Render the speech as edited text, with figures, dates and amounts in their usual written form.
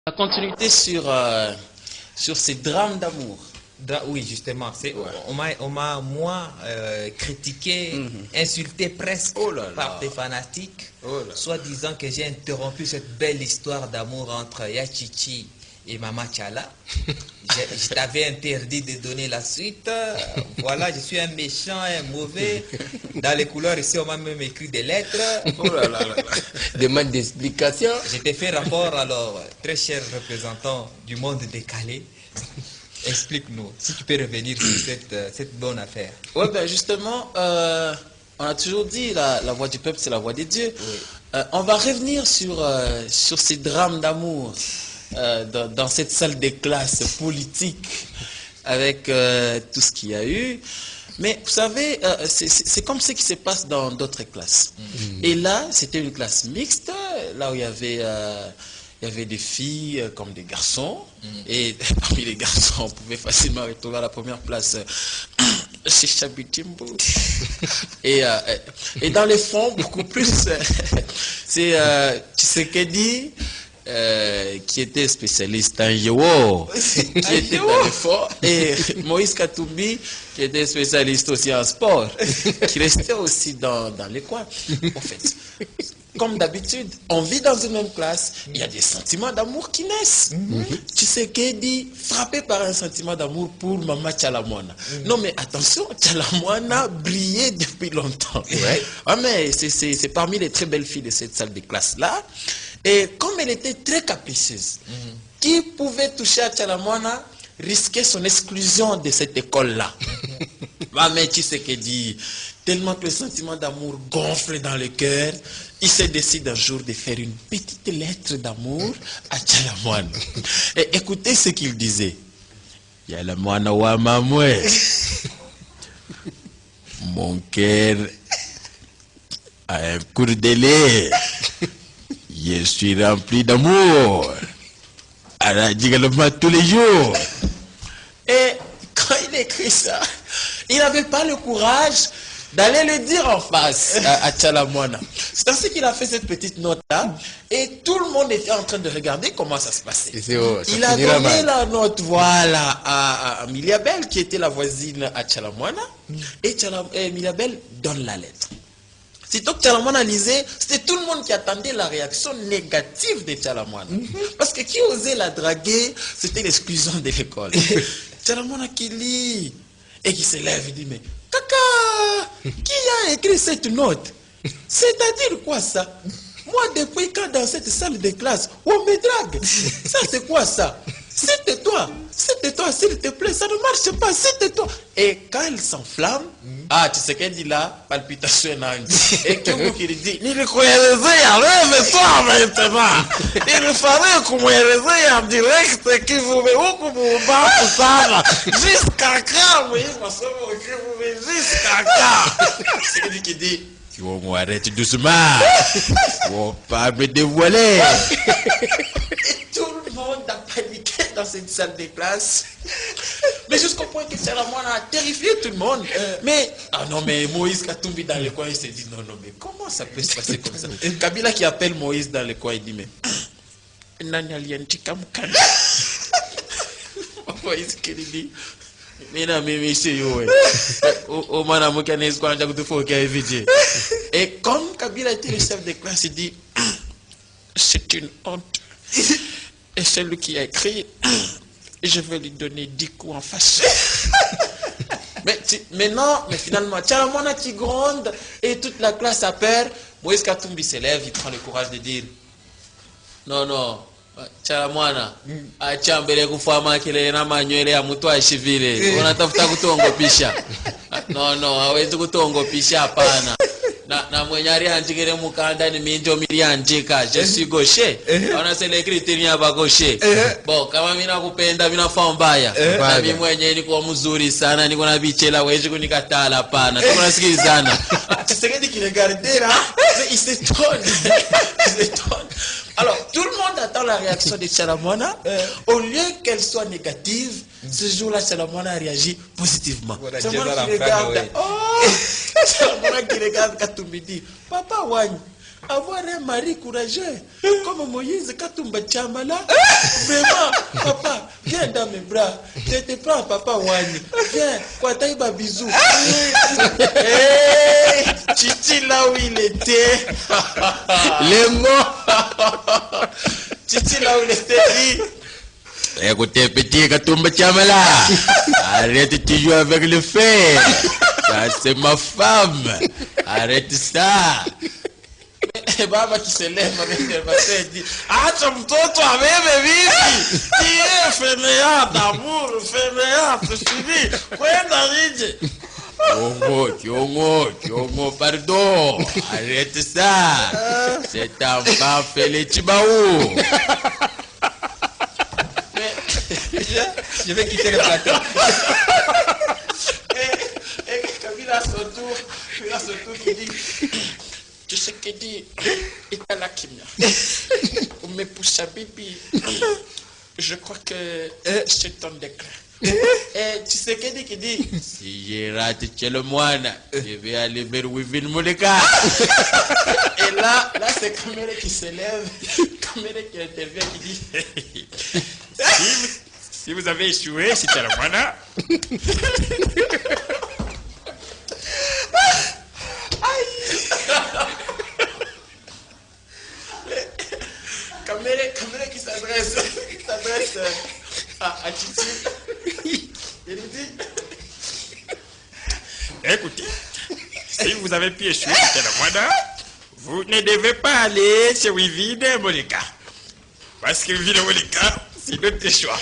La continuité sur ces drames d'amour. Oui, justement. Ouais. On m'a moi, critiqué, insulté presque par des fanatiques, soit disant que j'ai interrompu cette belle histoire d'amour entre Yachichi et Mama Tchala. Je t'avais interdit de donner la suite. Voilà, je suis un méchant, un mauvais. Dans les couleurs ici, on m'a même écrit des lettres. Demande d'explication. Je t'ai fait rapport, alors, très cher représentant du monde décalé. Explique-nous, si tu peux revenir sur cette bonne affaire. Ouais, ben justement, on a toujours dit la voix du peuple, c'est la voix des dieux. Oui. On va revenir sur ces drames d'amour dans cette salle des classes politiques avec tout ce qu'il y a eu. Mais vous savez, c'est comme ce qui se passe dans d'autres classes. Et là, c'était une classe mixte, là où il y avait des filles comme des garçons. Et parmi les garçons, on pouvait facilement retrouver à la première place chez Chabitimbo. Et dans les fonds, beaucoup plus, c'est Tshisekedi qui était spécialiste en Yéwo, qui était dans les fonds, et Moïse Katumbi qui était spécialiste aussi en sport, qui restait aussi dans les coins. En fait, comme d'habitude, on vit dans une même classe, il y a des sentiments d'amour qui naissent. Tshisekedi, frappé par un sentiment d'amour pour Mama Tchalamwana. Non mais attention, Tchalamwana brillait depuis longtemps. Ouais. Ah, mais c'est parmi les très belles filles de cette salle de classe-là. Et comme elle était très capricieuse, qui pouvait toucher à Tchalamwana risquait son exclusion de cette école-là. Mais Tshisekedi, tellement que le sentiment d'amour gonfle dans le cœur, il se décide un jour de faire une petite lettre d'amour à Tchalamwana. Et écoutez ce qu'il disait. Tchalamwana wa mamwe. Mon cœur a un court délai. Je suis rempli d'amour. Tous les jours. Et quand il écrit ça, il n'avait pas le courage d'aller le dire en face à Tchalamwana. C'est ainsi qu'il a fait cette petite note-là. Et tout le monde était en train de regarder comment ça se passait. Il a donné la note, voilà, à Miliabel, qui était la voisine à Tchalamwana. Et Miliabel donne la lettre. Sitôt que Tchalamwana lisait, c'était tout le monde qui attendait la réaction négative de Tchalamwana. Parce que qui osait la draguer, c'était l'exclusion de l'école. Tchalamwana qui lit et qui se lève et dit, mais Kaka, qui a écrit cette note? C'est-à-dire quoi ça? Moi, depuis quand dans cette salle de classe, on me drague? Ça, c'est quoi ça? C'est toi, s'il te plaît, ça ne marche pas, c'est toi. Et quand elle s'enflamme, tu sais qu'elle dit là, palpitation et que qui lui dit, il toi maintenant. Il fallait qu'on me en direct, qu'il vous met où qu'on vous bat tout ça, jusqu'à quand, oui, jusqu'à quand. C'est quelqu'un qui dit, tu vas m'arrêter doucement, tu vas pas me dévoiler. Et tout le monde a paniqué dans cette salle de classe. Mais jusqu'au point que Tchalamwana a terrifié tout le monde. Mais Moïse Katumbi dans le coin, il s'est dit, non, mais comment ça peut se passer comme ça? Et Kabila qui appelle Moïse dans le coin, il dit, mais Moïse qui lui dit, et comme Kabila était le chef de classe, il dit, c'est une honte. Et celui qui a écrit, je vais lui donner 10 coups en face. mais finalement, Tchalamwana qui gronde et toute la classe a peur. Moïse Katumbi se lève, il prend le courage de dire, non, Tchalamwana, achambele kufama kile na manywele ya mtu ashivile. Unatafuta kutongopisha. No, hawezi kutongopisha hapana. Na mwenye aliandikile mukanda ni mimi ndio miliandika. Je suis gaucher. On c'est l'écrit ya ba gaucher. Bon, kama mimi nakupenda mimi nafaa mbaya. Na mimi mwenye niko mzuri sana, niko na bichela wewe kunikatala hapana. Tunasikilizana. Tshisekedi qui regardait là, il s'étonne. Alors, tout le monde attend la réaction de Tchalamwana. Au lieu qu'elle soit négative, ce jour-là, Tchalamwana a réagi positivement. Tchalamwana qui regarde Katumbi dit, Papa Wany, avoir un mari courageux comme Moïse Katumba Chamala. Vraiment, papa, viens dans mes bras. Je te prends, papa Wani. Viens, Kwataïba bisous. Hey, Titi là où il était. Les mots. Titi là où il était dit. Écoutez, petit Katumba Chamala, arrête de jouer avec le feu. Ça, c'est ma femme. Arrête ça. Et baba qui se lève avec le bassin et dit acha mtoto abebe vipi tie fenea d'amour fenea tusivi kwenda nje. Kiongo, pardon. Arrête ça. Cet enfant fait les chibaou. Je vais quitter le plateau. Et Kabila son tour qui dit tu sais que dit Itala Kimia. On me pousse à bibi. Je crois que c'est ton décret. Et tu sais que dit qui dit Si j'ai raté chez le moine, je vais aller vers Wivin Mouleka. Et là c'est Kamere qui se lève, Kamere qui intervient, qui dit Si vous avez échoué, c'était la moine. Kamere qui s'adresse à Titi. Il lui dit Écoutez, si vous avez pu échouer, c'était la moine. Vous ne devez pas aller chez Wivine Moleka. Parce que Wivine Moleka, c'est notre choix.